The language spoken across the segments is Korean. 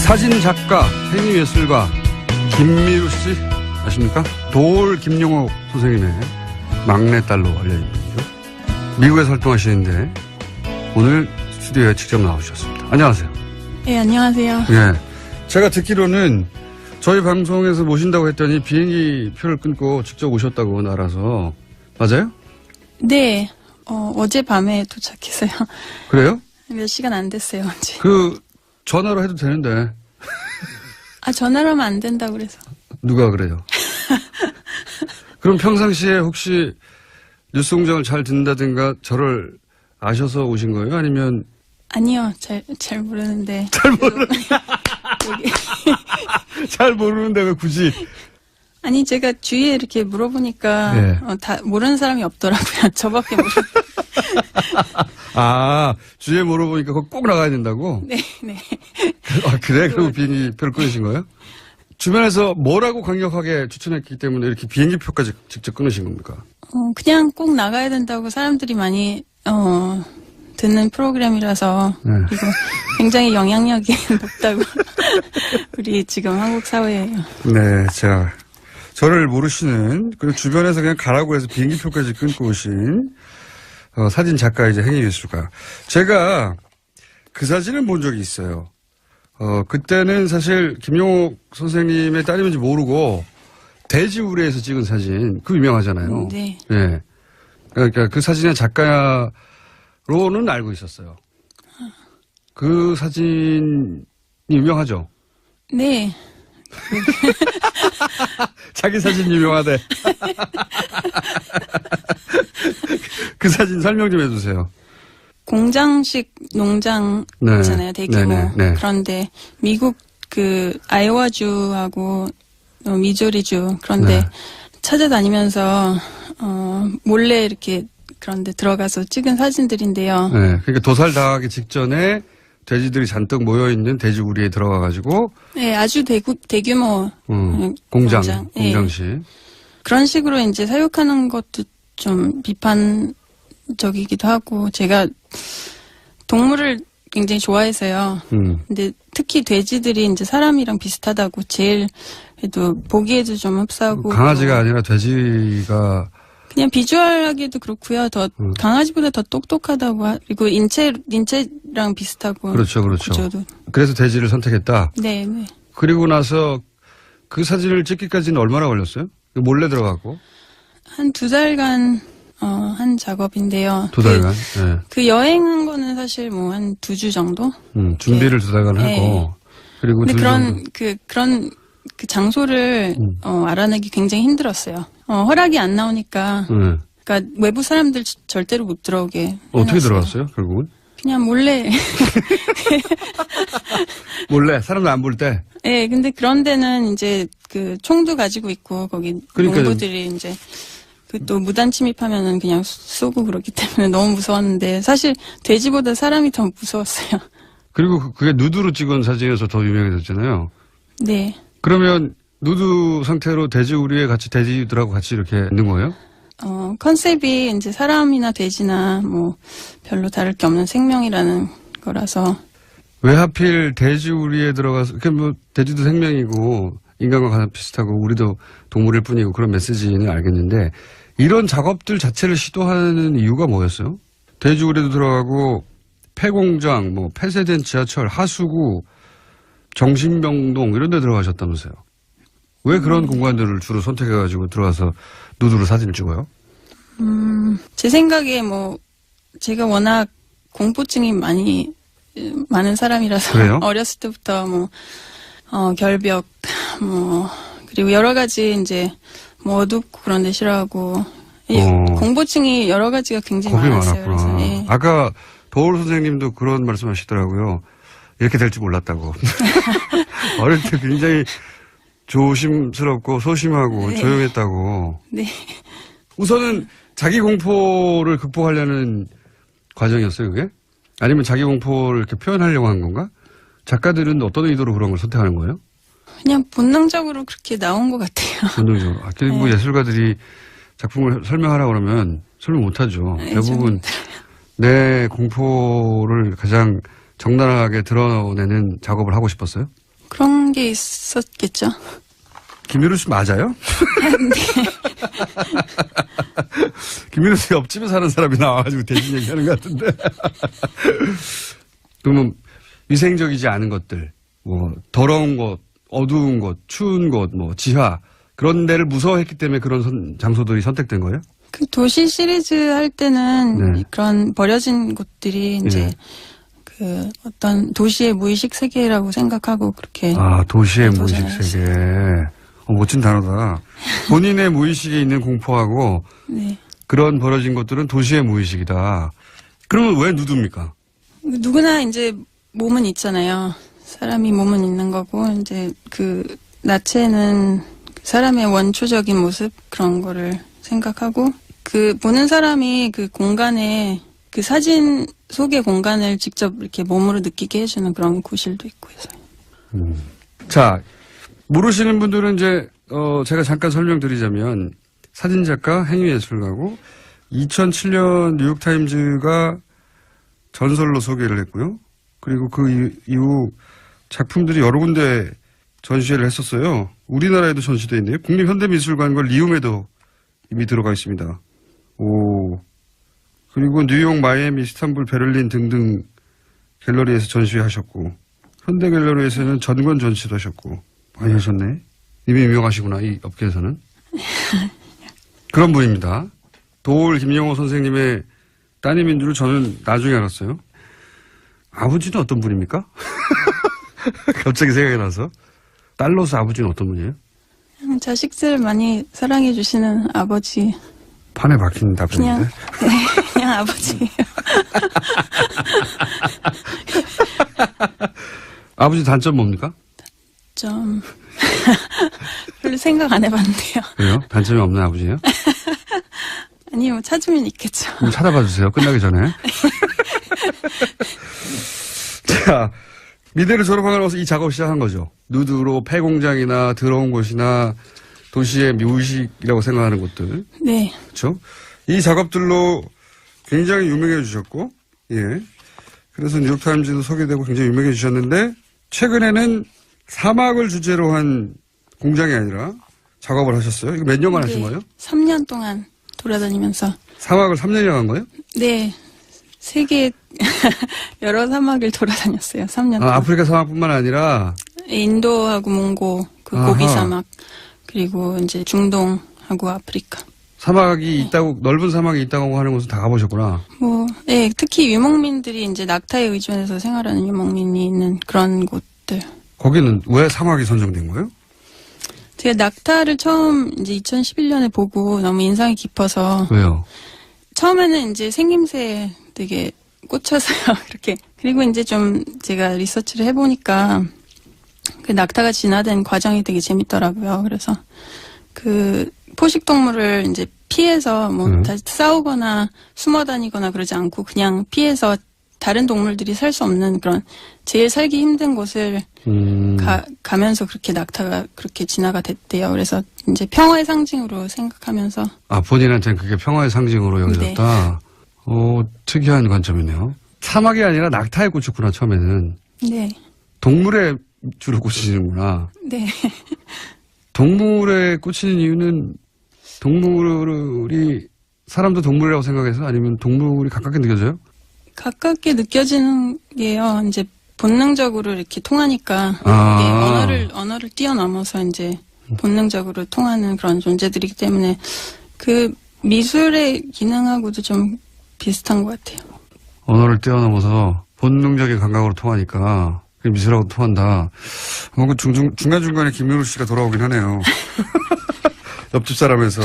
사진작가, 행위예술가 김미루 씨 아십니까? 도올 김용옥 선생님의 막내딸로 알려진 분이죠. 미국에서 활동하시는데 오늘 스튜디오에 직접 나오셨습니다. 안녕하세요. 네, 안녕하세요. 예. 제가 듣기로는 저희 방송에서 모신다고 했더니 비행기 표를 끊고 직접 오셨다고 날아서 맞아요? 네, 어젯밤에 도착했어요. 그래요? 몇 시간 안 됐어요, 언제. 전화로 해도 되는데. 아, 전화로 하면 안 된다고 그래서. 누가 그래요? 그럼 평상시에 혹시 뉴스공장을 잘 듣는다든가 저를 아셔서 오신 거예요? 아니면? 아니요, 잘 모르는데. 잘 모르는데 왜 굳이? 아니, 제가 주위에 이렇게 물어보니까, 네. 다 모르는 사람이 없더라고요. 저밖에 모르는. 아, 주위에 물어보니까 그거 꼭 나가야 된다고? 네, 네. 아, 그래? 그럼 비행기 표를 끊으신 거예요? 주변에서 뭐라고 강력하게 추천했기 때문에 이렇게 비행기 표까지 직접 끊으신 겁니까? 그냥 꼭 나가야 된다고 사람들이 많이, 듣는 프로그램이라서, 네. 그리고 굉장히 영향력이 높다고. 우리 지금 한국 사회에. 네, 자, 저를 모르시는, 그리고 주변에서 그냥 가라고 해서 비행기 표까지 끊고 오신, 사진 작가이자 행위예술가. 제가 그 사진을 본 적이 있어요. 그때는 사실 김용옥 선생님의 딸임인지 모르고 돼지우리에서 찍은 사진, 그 유명하잖아요. 네. 예. 그러니까 그 사진의 작가로는 알고 있었어요. 그 사진이 유명하죠? 네. 자기 사진 유명하대. 그 사진 설명 좀 해주세요. 공장식 농장 네. 있잖아요, 대규모. 네네, 네. 그런데 미국 아이오와주하고 미조리주 그런데 네. 찾아다니면서 몰래 이렇게 그런데 들어가서 찍은 사진들인데요. 네. 그러니까 도살 당하기 직전에 돼지들이 잔뜩 모여 있는 돼지 우리에 들어가 가지고. 네, 아주 대규모 공장식. 네. 그런 식으로 이제 사육하는 것도 좀 비판적이기도 하고 제가 동물을 굉장히 좋아해서요. 근데 특히 돼지들이 이제 사람이랑 비슷하다고 제일 그래도 보기에도 좀 흡사하고 강아지가 아니라 돼지가 그냥 비주얼하기도 그렇고요. 더 강아지보다 더 똑똑하다고 그리고 인체랑 비슷하고 그렇죠. 구조도. 그래서 돼지를 선택했다. 네, 네. 그리고 나서 그 사진을 찍기까지는 얼마나 걸렸어요? 몰래 들어가고 한 2달간 한 작업인데요. 2달간. 네. 그 여행한 거는 사실 뭐 한 2주 정도? 준비를 2달간 네. 하고 그리고 근데 2주 그런 장소를 알아내기 굉장히 힘들었어요. 허락이 안 나오니까. 그러니까 외부 사람들 절대로 못 들어오게. 어떻게 해놨어요. 들어갔어요, 결국은? 그냥 몰래. 몰래 사람들 안 볼 때. 네, 근데 그런 데는 이제 그 총도 가지고 있고 거기 그러니까요. 농부들이 이제 그 또 무단 침입하면은 그냥 쏘고 그렇기 때문에 너무 무서웠는데 사실 돼지보다 사람이 더 무서웠어요. 그리고 그게 누드로 찍은 사진에서 더 유명해졌잖아요. 네. 그러면 누드 상태로 돼지 우리에 같이 돼지들하고 같이 이렇게 있는 거예요? 컨셉이 이제 사람이나 돼지나 뭐 별로 다를 게 없는 생명이라는 거라서. 왜 하필 돼지 우리에 들어가서, 뭐, 돼지도 생명이고, 인간과 가장 비슷하고, 우리도 동물일 뿐이고, 그런 메시지는 알겠는데, 이런 작업들 자체를 시도하는 이유가 뭐였어요? 돼지 우리도 들어가고, 폐공장, 뭐, 폐쇄된 지하철, 하수구, 정신병동, 이런 데 들어가셨다면서요? 왜 그런 공간들을 주로 선택해가지고 들어가서 누드로 사진을 찍어요? 제 생각에 뭐, 제가 워낙 공포증이 많은 사람이라서 그래요? 어렸을 때부터 뭐 결벽 뭐 그리고 여러 가지 이제 뭐 어둡고 그런 데 싫어하고 공포증이 여러 가지가 굉장히 겁이 많았어요. 많았구나. 그래서 예. 아까 도울 선생님도 그런 말씀하시더라고요. 이렇게 될 줄 몰랐다고. 어릴 때 굉장히 조심스럽고 소심하고 네. 조용했다고. 네. 우선은 자기 공포를 극복하려는 과정이었어요, 그게? 아니면 자기 공포를 이렇게 표현하려고 한 건가? 작가들은 어떤 의도로 그런 걸 선택하는 거예요? 그냥 본능적으로 그렇게 나온 것 같아요. 본능적으로. 뭐 네. 예술가들이 작품을 설명하라 그러면 설명 못하죠. 네, 대부분 내 공포를 가장 적나라하게 드러내는 작업을 하고 싶었어요? 그런 게 있었겠죠. 김민우 씨 맞아요? 네. 김민우 씨 옆집에 사는 사람이 나와가지고 대신 얘기하는 것 같은데. 그러면 위생적이지 않은 것들, 뭐 더러운 곳, 어두운 곳, 추운 곳, 뭐 지하 그런 데를 무서워했기 때문에 그런 장소들이 선택된 거예요? 그 도시 시리즈 할 때는 네. 그런 버려진 곳들이 이제 네. 그 어떤 도시의 무의식 세계라고 생각하고 그렇게. 아, 도시의 무의식 도전을 세계. 멋진 단어다. 본인의 무의식에 있는 공포하고 네. 그런 버려진 것들은 도시의 무의식이다. 그러면 왜 누드입니까? 누구나 이제 몸은 있잖아요. 사람이 몸은 있는 거고 이제 그 나체는 사람의 원초적인 모습 그런 거를 생각하고 그 보는 사람이 그 공간에 그 사진 속의 공간을 직접 이렇게 몸으로 느끼게 해주는 그런 구실도 있고 해서요. 자, 모르시는 분들은 이제 제가 잠깐 설명드리자면 사진작가, 행위예술가고 2007년 뉴욕타임즈가 전설로 소개를 했고요. 그리고 그 이후 작품들이 여러 군데 전시회를 했었어요. 우리나라에도 전시되어 있네요. 국립현대미술관과 리움에도 이미 들어가 있습니다. 오. 그리고 뉴욕, 마이애미, 이스탄불, 베를린 등등 갤러리에서 전시하셨고 현대갤러리에서는 전권 전시도 하셨고 많이 하셨네. 이미 유명하시구나, 이 업계에서는. 그런 분입니다. 도올 김영호 선생님의 따님인 줄 저는 나중에 알았어요. 아버지는 어떤 분입니까? 갑자기 생각이 나서. 딸로서 아버지는 어떤 분이에요? 자식들을 많이 사랑해 주시는 아버지. 판에 박힌 답변인데. 네, 그냥 아버지예요. 아버지 단점 뭡니까? 좀 별로 생각 안 해봤는데요. 그래요? 단점이 없는 아버지예요? 아니 뭐 찾으면 있겠죠. 좀 찾아봐 주세요. 끝나기 전에. 자, 미대를 졸업하고 나서 이 작업을 시작한 거죠. 누드로 폐공장이나 더러운 곳이나 도시의 무의식이라고 생각하는 곳들. 네. 그렇죠? 이 작업들로 굉장히 유명해지셨고, 예. 그래서 뉴욕타임즈도 소개되고 굉장히 유명해지셨는데 최근에는 사막을 주제로 한 공장이 아니라 작업을 하셨어요. 이거 몇 년간 하신 거예요? 3년 동안 돌아다니면서. 사막을 3년이나 한 거예요? 네. 세계 여러 사막을 돌아다녔어요. 3년 동안. 아프리카 사막뿐만 아니라 인도하고 몽고, 그 고비 사막, 그리고 이제 중동하고 아프리카. 사막이 있다고, 넓은 사막이 있다고 하는 곳은 다 가보셨구나. 뭐, 네, 특히 유목민들이 이제 낙타에 의존해서 생활하는 유목민이 있는 그런 곳들. 거기는 왜 사막이 선정된 거예요? 제가 낙타를 처음 이제 2011년에 보고 너무 인상이 깊어서. 왜요? 처음에는 이제 생김새에 되게 꽂혀서요, 그렇게. 그리고 이제 좀 제가 리서치를 해보니까 그 낙타가 진화된 과정이 되게 재밌더라고요. 그래서 그 포식동물을 이제 피해서 뭐 다 싸우거나 숨어 다니거나 그러지 않고 그냥 피해서 다른 동물들이 살 수 없는 그런 제일 살기 힘든 곳을 가면서 그렇게 낙타가 그렇게 진화가 됐대요. 그래서 이제 평화의 상징으로 생각하면서. 아, 본인한테는 그게 평화의 상징으로 여겨졌다? 네. 특이한 관점이네요. 사막이 아니라 낙타에 꽂혔구나, 처음에는. 네. 동물에 주로 꽂히시는구나. 네. 동물에 꽂히는 이유는 동물이 사람도 동물이라고 생각해서 아니면 동물이 가깝게 느껴져요? 가깝게 느껴지는 게요. 이제 본능적으로 이렇게 통하니까 이게 언어를 뛰어넘어서 이제 본능적으로 통하는 그런 존재들이기 때문에 그 미술의 기능하고도 좀 비슷한 것 같아요. 언어를 뛰어넘어서 본능적인 감각으로 통하니까 그 미술하고 통한다. 뭔가 중간중간에 김민우 씨가 돌아오긴 하네요. 옆집 사람에서.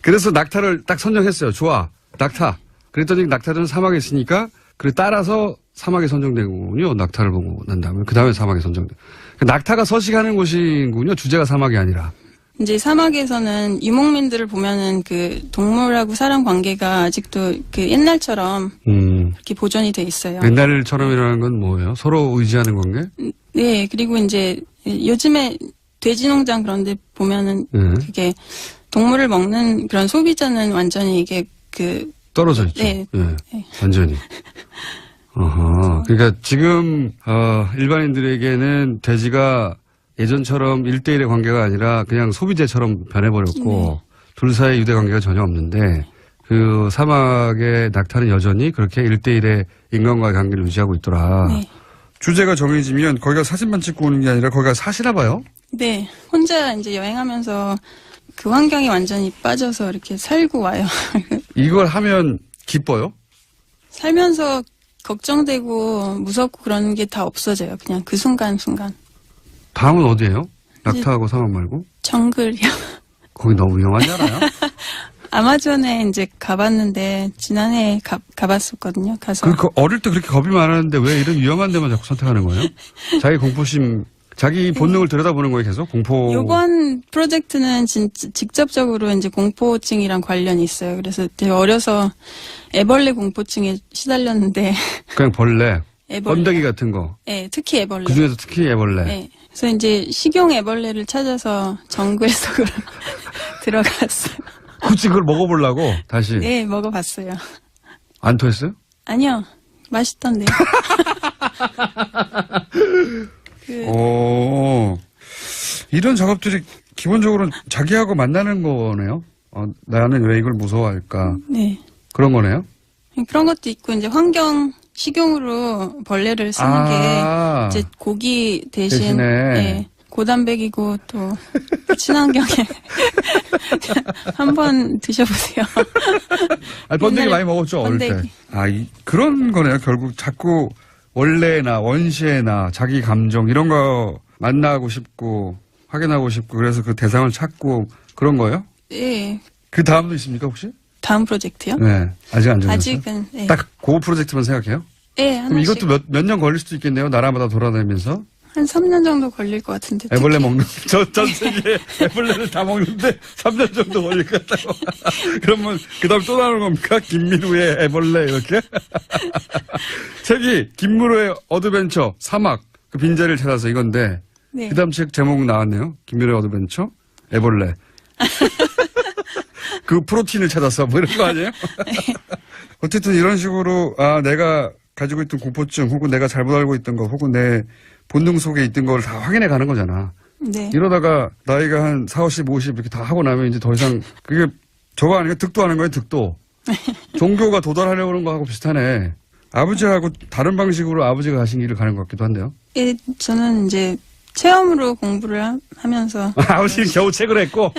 그래서 낙타를 딱 선정했어요. 좋아. 낙타. 그랬더니 낙타들은 사막에 있으니까 그래 따라서 사막에 선정된 거군요. 낙타를 보고 난 다음에 그 다음에 사막에 선정된. 낙타가 서식하는 곳이군요. 주제가 사막이 아니라. 이제 사막에서는 유목민들을 보면은 그 동물하고 사람 관계가 아직도 그 옛날처럼 이렇게 보존이 돼 있어요. 옛날처럼이라는 건 뭐예요? 서로 의지하는 관계? 네, 그리고 이제 요즘에 돼지 농장 그런 데 보면은 그게 동물을 먹는 그런 소비자는 완전히 이게 그 떨어져 있죠. 네. 네. 완전히. 그러니까 지금 일반인들에게는 돼지가 예전처럼 1대1의 관계가 아니라 그냥 소비재처럼 변해버렸고 둘 사이의 유대 관계가 전혀 없는데 그 사막의 낙타는 여전히 그렇게 1대1의 인간과의 관계를 유지하고 있더라. 네. 주제가 정해지면 거기가 사진만 찍고 오는 게 아니라 거기가 사시나 봐요? 네. 혼자 이제 여행하면서 그 환경에 완전히 빠져서 이렇게 살고 와요. 이걸 하면 기뻐요? 살면서 걱정되고 무섭고 그런 게 다 없어져요. 그냥 그 순간순간. 다음은 어디예요? 낙타하고 사막 말고? 정글이요. 거기 너무 위험하지 않아요? 아마존에 이제 가봤는데 지난해 가봤었거든요. 가서 어릴 때 그렇게 겁이 많았는데 왜 이런 위험한 데만 자꾸 선택하는 거예요? 자기 공포심, 자기 본능을 들여다보는 거예요, 계속 공포. 이번 프로젝트는 진짜 직접적으로 이제 공포증이랑 관련이 있어요. 그래서 되게 어려서 애벌레 공포증에 시달렸는데 그냥 벌레, 애벌레. 번데기 같은 거. 네, 특히 애벌레. 그 중에서 특히 애벌레. 네. 그래서 이제 식용 애벌레를 찾아서 정글 속으로 들어갔어요. 굳이 그걸 먹어보려고 다시. 네, 먹어봤어요. 안 토했어요? 아니요, 맛있던데요. 이런 작업들이 기본적으로 자기하고 만나는 거네요. 나는 왜 이걸 무서워할까? 네. 그런 거네요. 그런 것도 있고 이제 환경 식용으로 벌레를 쓰는 게 이제 고기 대신에 네, 고단백이고 또 친환경에 한번 드셔보세요. 번데기 많이 먹었죠 어릴 때. 그런 거네요. 결국 자꾸 원래나 원시나 자기 감정 이런 거 만나고 싶고 확인하고 싶고 그래서 그 대상을 찾고 그런 거예요? 네. 그 다음도 있습니까 혹시? 다음 프로젝트요? 네. 아직 안 정했어요? 아직은. 네. 딱 그 프로젝트만 생각해요? 네. 그럼 하나씩. 이것도 몇 년 걸릴 수도 있겠네요. 나라마다 돌아다니면서. 한 3년 정도 걸릴 것 같은데. 애벌레 먹는, 전 세계에 애벌레를 다 먹는데 3년 정도 걸릴 것 같다고. 그러면 그 다음 또 나오는 겁니까? 김미루의 애벌레 이렇게? 책이 김미루의 어드벤처 사막 그 빈자리를 찾아서 이건데 네. 그 다음 책 제목 나왔네요. 김미루의 어드벤처 애벌레. 그 프로틴을 찾아서 뭐 이런 거 아니에요? 어쨌든 이런 식으로 내가 가지고 있던 공포증 혹은 내가 잘못 알고 있던 거 혹은 내 본능 속에 있던 걸 다 확인해 가는 거잖아. 네. 이러다가 나이가 한 40, 50 이렇게 다 하고 나면 이제 더 이상 그게 저거 아니고 득도 하는 거예요, 득도. 종교가 도달하려고 그런 거하고 비슷하네. 아버지하고 다른 방식으로 아버지가 가신 길을 가는 것 같기도 한데요. 예, 저는 이제 체험으로 공부를 하면서. 아버지는 겨우 책을 했고.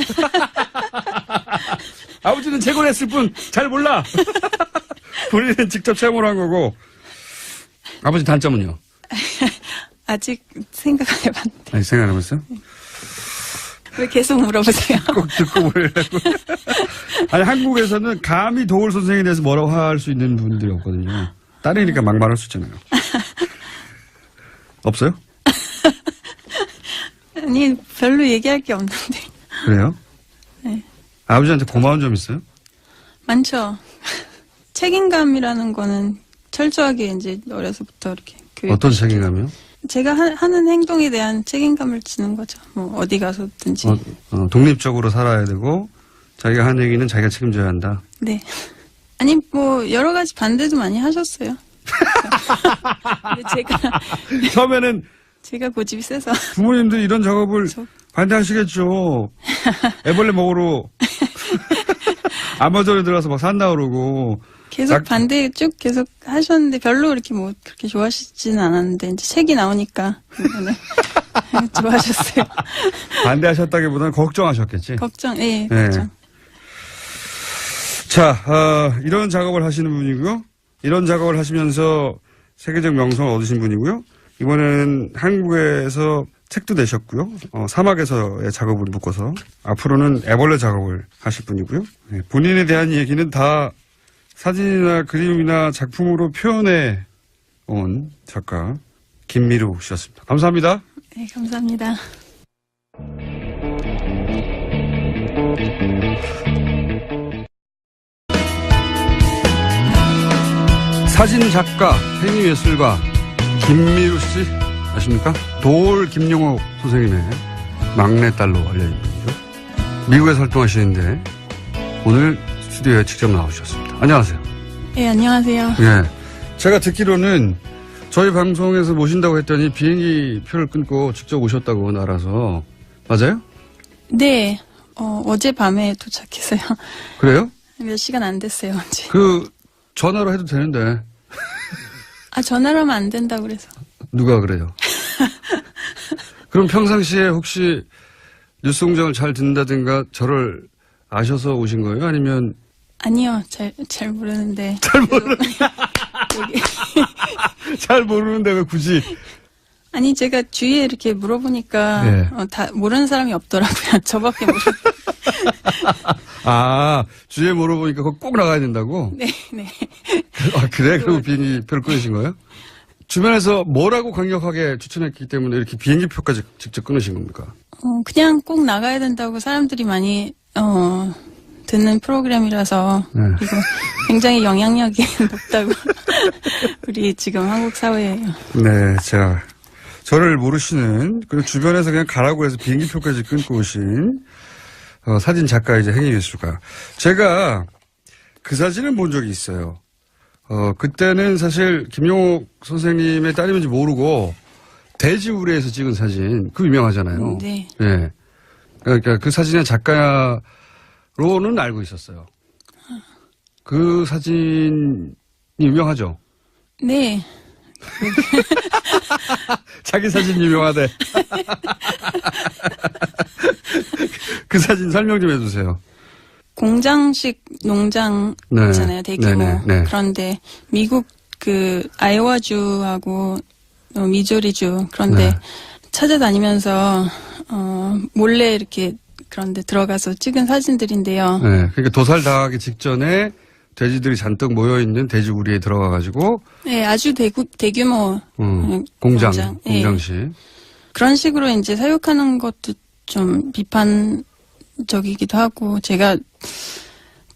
아버지는 책을 했을 뿐 잘 몰라. 본인은 직접 체험을 한 거고. 아버지 단점은요? 아직 생각 안 해봤는데. 아니, 생각 안 해봤어요? 왜 계속 물어보세요? 꼭 듣고 보려고. 아니, 한국에서는 감히 도울 선생에 대해서 뭐라고 할 수 있는 분들이 없거든요. 딸이니까 막 말할 수 있잖아요. 없어요? 아니, 별로 얘기할 게 없는데. 그래요? 네. 아버지한테 고마운 점 있어요? 많죠. 책임감이라는 거는 철저하게 이제 어려서부터 이렇게 어떤 책임감이요? 제가 하는 행동에 대한 책임감을 지는 거죠. 뭐 어디 가서든지. 독립적으로 살아야 되고 자기가 한 얘기는 자기가 책임져야 한다. 네. 아니 뭐 여러 가지 반대도 많이 하셨어요. 근데 처음에는 제가 고집이 세서 부모님들이 이런 작업을 반대하시겠죠. 애벌레 먹으러 아마존에 들어가서 막 산다 그러고. 계속 반대 쭉 계속 하셨는데 별로 이렇게 뭐 그렇게 좋아하시지는 않았는데 이제 책이 나오니까 이번에 좋아하셨어요. 반대하셨다기보다는 걱정하셨겠지. 걱정, 예, 걱정. 자, 이런 작업을 하시는 분이고요. 이런 작업을 하시면서 세계적 명성을 얻으신 분이고요. 이번에는 한국에서 책도 내셨고요. 사막에서의 작업을 묶어서 앞으로는 애벌레 작업을 하실 분이고요. 네, 본인에 대한 얘기는 다 사진이나 그림이나 작품으로 표현해 온 작가 김미루 씨였습니다. 감사합니다. 네, 감사합니다. 사진 작가, 행위예술가 김미루 씨 아십니까? 도올 김용옥 선생님의 막내딸로 알려진 분이죠. 미국에서 활동하시는데 오늘 스튜디오에 직접 나오셨습니다. 안녕하세요. 네, 안녕하세요. 예. 제가 듣기로는 저희 방송에서 모신다고 했더니 비행기 표를 끊고 직접 오셨다고 날아서 맞아요? 네. 어젯밤에 도착했어요. 그래요? 몇 시간 안 됐어요, 언제. 전화로 해도 되는데. 전화로 하면 안 된다고 그래서. 누가 그래요? 그럼 평상시에 혹시 뉴스 공장을 잘 듣는다든가 저를 아셔서 오신 거예요? 아니면? 아니요, 잘 모르는데. 잘 모르는데 왜 굳이? 아니, 제가 주위에 이렇게 물어보니까, 네. 다 모르는 사람이 없더라고요. 저밖에 모르는. 주위에 물어보니까 그거 꼭 나가야 된다고? 네, 네. 그래? 그리고 비행기 표를 끊으신 거예요? 주변에서 뭐라고 강력하게 추천했기 때문에 이렇게 비행기 표까지 직접 끊으신 겁니까? 그냥 꼭 나가야 된다고 사람들이 많이, 듣는 프로그램이라서, 네. 그리고 굉장히 영향력이 높다고, 우리 지금 한국 사회에요. 네, 저를 모르시는, 그리고 주변에서 그냥 가라고 해서 비행기 표까지 끊고 오신, 사진 작가이자 행위예술가. 제가 그 사진을 본 적이 있어요. 그때는 사실 김용옥 선생님의 딸이면지 모르고, 돼지우리에서 찍은 사진, 그 유명하잖아요. 네. 네. 그러니까 그 사진의 작가로는 알고 있었어요. 그 사진이 유명하죠? 네. 자기 사진 유명하대. 그 사진 설명 좀 해주세요. 공장식 농장 네. 있잖아요, 대규모. 네. 그런데 미국 아이오와주하고 미주리주 그런데 네. 찾아다니면서 몰래 이렇게 그런데 들어가서 찍은 사진들인데요. 네. 그러니까 도살 당하기 직전에 돼지들이 잔뜩 모여있는 돼지우리에 들어가가지고. 네, 아주 대규모 공장식. 네. 그런 식으로 이제 사육하는 것도 좀 비판적이기도 하고, 제가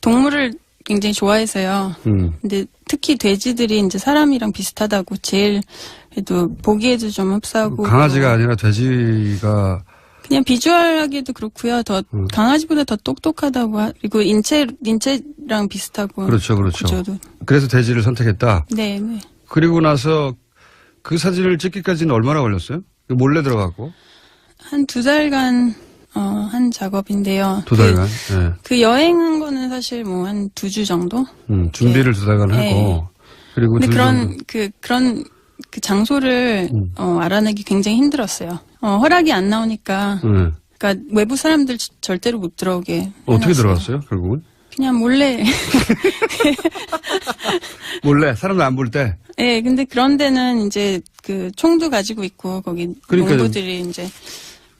동물을 굉장히 좋아해서요. 근데 특히 돼지들이 이제 사람이랑 비슷하다고 제일 그래도 보기에도 좀 흡사하고. 강아지가 아니라 돼지가. 그냥 비주얼하기도 그렇고요. 더 강아지보다 더 똑똑하다고 그리고 인체랑 비슷하고. 그렇죠. 구조도. 그래서 돼지를 선택했다. 네. 그리고 나서 그 사진을 찍기까지는 얼마나 걸렸어요? 몰래 들어가고. 한 2달간 한 작업인데요. 2달간. 네. 그 여행한 거는 사실 뭐 한 2주 정도. 준비를 2달간 네. 하고. 그리고 근데 그런 장소를 알아내기 굉장히 힘들었어요. 허락이 안 나오니까. 그러니까 외부 사람들 절대로 못 들어오게. 어떻게 해놨어요. 들어갔어요, 결국은? 그냥 몰래. 몰래, 사람들 안 볼 때? 네, 근데 그런 데는 이제 그 총도 가지고 있고, 거기 그러니까요. 농부들이 이제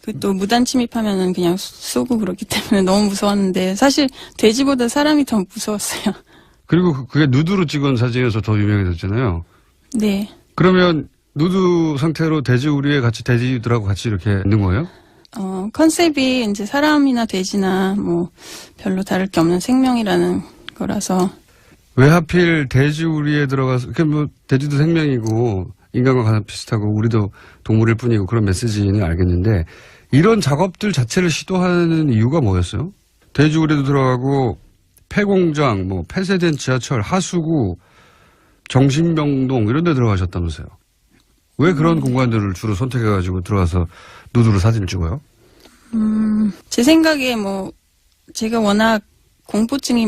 그 또 무단 침입하면은 그냥 쏘고 그렇기 때문에 너무 무서웠는데, 사실 돼지보다 사람이 더 무서웠어요. 그리고 그게 누드로 찍은 사진이어서 더 유명해졌잖아요. 네. 그러면 누드 상태로 돼지우리에 돼지들하고 같이 이렇게 있는 거예요? 컨셉이 이제 사람이나 돼지나 뭐 별로 다를 게 없는 생명이라는 거라서. 왜 하필 돼지우리에 들어가서, 돼지도 생명이고, 인간과 가장 비슷하고, 우리도 동물일 뿐이고, 그런 메시지는 알겠는데, 이런 작업들 자체를 시도하는 이유가 뭐였어요? 돼지우리도 들어가고, 폐공장, 폐쇄된 지하철, 하수구, 정신병동, 이런 데 들어가셨다면서요? 왜 그런 공간들을 주로 선택해가지고 들어가서 누드로 사진을 찍어요? 제 생각에 제가 워낙 공포증이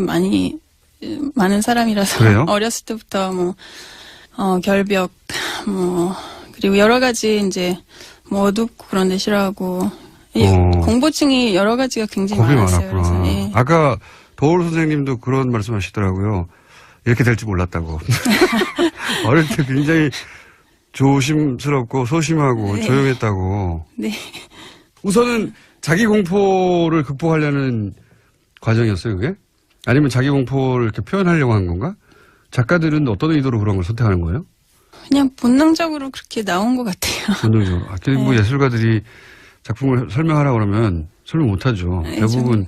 많은 사람이라서. 그래요? 어렸을 때부터 결벽, 그리고 여러 가지 이제 어둡고 그런 데 싫어하고. 공포증이 여러 가지가 굉장히 겁이 많았어요. 많았구나. 그래서, 예. 아까 도울 선생님도 그런 말씀 하시더라고요. 이렇게 될 줄 몰랐다고. 어릴 때 굉장히 조심스럽고 소심하고 네. 조용했다고. 네. 우선은 자기 공포를 극복하려는 과정이었어요, 그게? 아니면 자기 공포를 이렇게 표현하려고 한 건가? 작가들은 어떤 의도로 그런 걸 선택하는 거예요? 그냥 본능적으로 그렇게 나온 것 같아요. 본능적으로. 예술가들이 작품을 설명하라고 그러면 설명 못하죠. 네, 대부분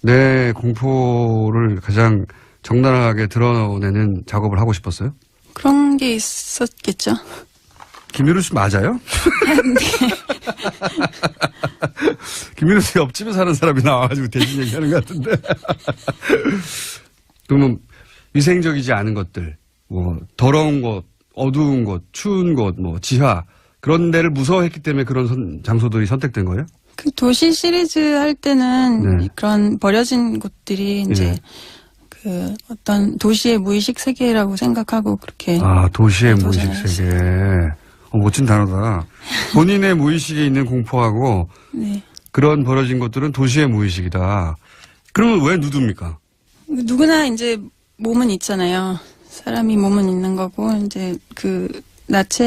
내 공포를 가장 적나라하게 드러내는 작업을 하고 싶었어요? 그런 게 있었겠죠. 김유루 씨 맞아요? 김유루 씨 옆집에 사는 사람이 나와가지고 대신 얘기하는 것 같은데. 그러면 위생적이지 않은 것들, 뭐 더러운 곳, 어두운 곳, 추운 곳, 뭐 지하 그런 데를 무서워했기 때문에 그런 장소들이 선택된 거예요? 그 도시 시리즈 할 때는 네. 그런 버려진 곳들이 이제 네. 그 어떤 도시의 무의식 세계라고 생각하고 그렇게. 아, 도시의 무의식 도전을 세계. 멋진 단어다. 본인의 무의식에 있는 공포하고 네. 그런 버려진 것들은 도시의 무의식이다. 그러면 왜 누드입니까? 누구나 이제 몸은 있잖아요. 사람이 몸은 있는 거고 이제 그 나체